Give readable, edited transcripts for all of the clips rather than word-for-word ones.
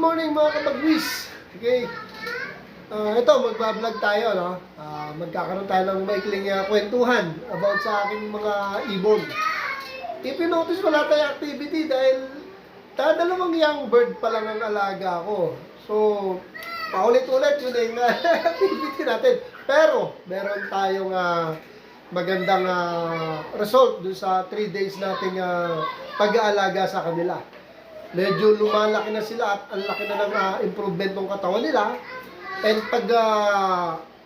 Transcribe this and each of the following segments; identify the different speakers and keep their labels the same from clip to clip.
Speaker 1: morning mga kabagwis. Okay. Ito, magbablog tayo, no? Magkakaroon tayo ng maikling kwentuhan about sa aking mga ibon. Ipinotice wala tayong activity dahil dalawang young bird pa lang ang alaga ko. So, paulit-ulit yun yung activity natin. Pero, meron tayong magandang result dun sa 3 days nating pag-aalaga sa kanila. Medyo lumalaki na sila at ang laki na ng improvement ng katawan nila. And pag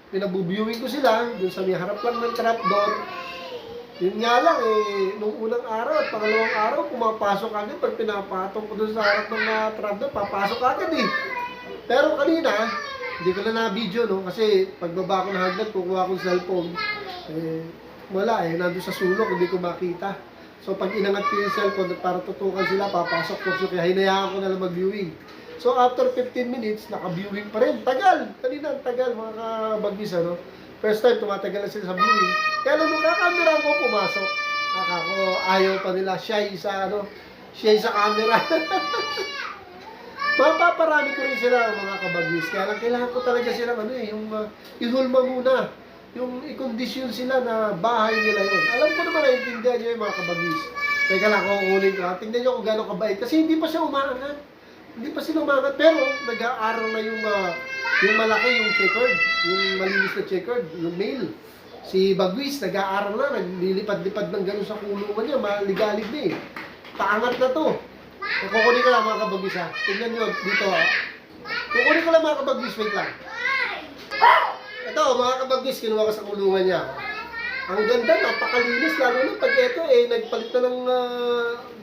Speaker 1: pinabuviewing ko sila, dun sa may harap lang ng trapdoor, yun nga lang nung unang araw at pangalawang araw, pumapasok agad. Pag pinapatong ko dun sa harap ng trapdoor, papasok agad Pero kanina, hindi ko na na-video, no? Kasi pagbaba ko ng hagdan, kukuha ko sa cellphone. Wala nandun sa sulok, hindi ko makita. So pag inangat ko yung cellphone para tutukan sila, papasok ko. So kaya hinayaan ko na lang mag-viewing. So after 15 minutes, naka-viewing pa rin. Tagal! Kanina, tagal mga kabagis, ano? First time, tumatagal na sila sa viewing. Kaya lang nakakamera ko, pumasok. Ako, ayaw pa nila. Shy sa camera. Mapaparami ko rin sila mga kabagis. Kaya lang kailangan ko talaga sila, yung ihulma muna. Yung i-condition sila na bahay nila yun. Alam ko naman, naintindihan nyo yung mga kabagis. Teka lang, kukunin ko. Tingnan nyo kung gano'ng kabait. Kasi hindi pa siya umaangat. Hindi pa sila umaangat. Pero, nag-aaral na yung malaki, yung checkered. Yung malinis na checkered. Yung male. Si Bagwis, nag-aaral na. Naglilipad-lipad ng gano'n sa kulungan niya. Maligalig na Paangat na to. Kukunin ko lang mga kabagis Tingnan nyo dito Kukunin ko lang mga kabagis. Wait lang. Ito, mga kabagis, kinuha ko sa kulungan niya. Ang ganda, napakalinis. Lalo na pag ito, nagpalit na ng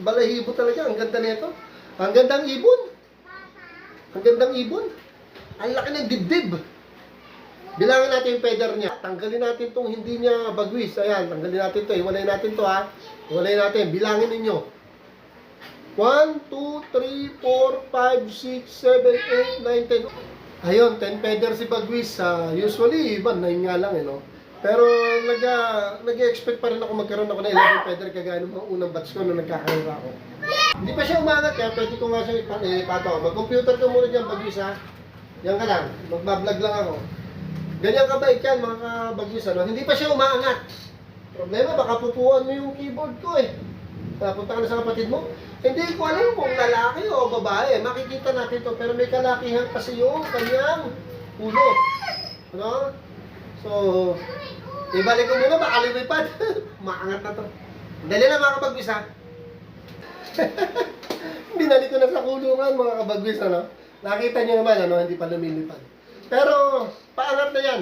Speaker 1: balahibo talaga. Ang ganda nito. Ang gandang ibon. Ang gandang ibon. Ang laki ng dibdib. Bilangin natin yung feather niya. Tanggalin natin itong hindi niya bagwis. Ayan, tanggalin natin ito. Iwalay natin ito Iwalay natin. Bilangin ninyo. 1, 2, 3, 4, 5, 6, 7, 8, 9, 10. Ayun, 10 feather si Bagwis. Usually, iba, 9 nga lang, no? Pero, nag-expect pa rin ako magkaroon ako ng 11 feather kagaya ng mga unang batch ko nung nagkakaroon ako. Hindi pa siya umangat, kaya pwede ko nga siya ipataw. Mag-computer ka muna dyan, Bagwis, Yan ka lang, magbablog lang ako. Ganyan kabait yan, mga Bagwis, Hindi pa siya umaangat. Problema, baka pupuan mo yung keyboard ko, Punta ka na sa kapatid mo. Hindi ko alam kung lalaki o babae. Makikita natin to pero may kalakihan kasi yung kanyang ulo. Ano? So, ibalik ko muna, baka lumipad. Maangat na to. Dali lang mga kabagwis, Binalik ko na sa kulungan mga kabagwis, Nakita nyo naman, hindi pa lumilipad. Pero, paangat na yan.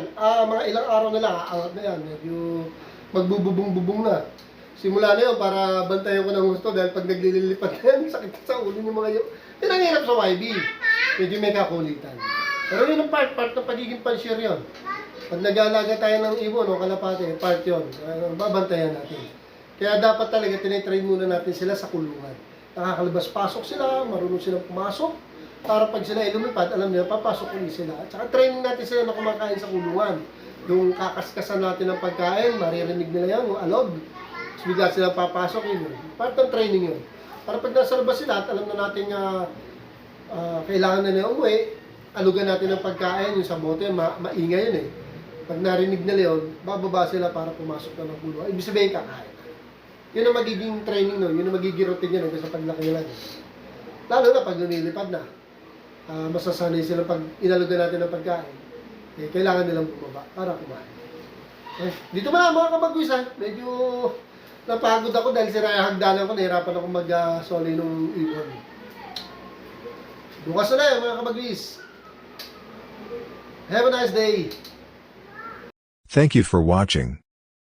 Speaker 1: Mga ilang araw na lang, aangat na yan. Medyo magbububong-bubong na. Simula na yun para bantayan ko ng gusto dahil pag naglilipad na yan, sakit sa ulo ng mga yun. Yan ang hirap sa YB. Medyo may kakulitan. Pero yun ang part ng pagiging pansyir yun. Pag nag-aalaga tayo ng ibon o kalapate, part yun. Babantayan natin. Kaya dapat talaga tinitrain muna natin sila sa kulungan. Nakakalabas-pasok sila, marunong silang pumasok. Para pag sila lumipad, alam nila, papasok ulit sila. At saka training natin sila na kumakain sa kulungan. Yung kakaskasan natin ng pagkain, maririnig nila yan, yung alog. Bigla sila papasok yun. Part ng training yun. Para pag nasa labas sila at alam na natin kailangan na nila umuwi, alugan natin ng pagkain, yung sa bote, maingay yun Pag narinig nila yun, bababa sila para pumasok na ng pulo. Ibig sabihin kakain. Yun ang magiging training nun, yun ang magiging routine yun sa paglaki nila. Lalo na pag lumilipad na, masasanay sila pag inalugan natin ng pagkain. Kailangan nilang bumaba para kumain. Dito na mga kabagwis medyo napagod ako dahil sira yung hagdanan ko, nahirapan ako mag-soli nung ibon. Bukas na mga kabagwis. Have a nice day.
Speaker 2: Thank you for watching.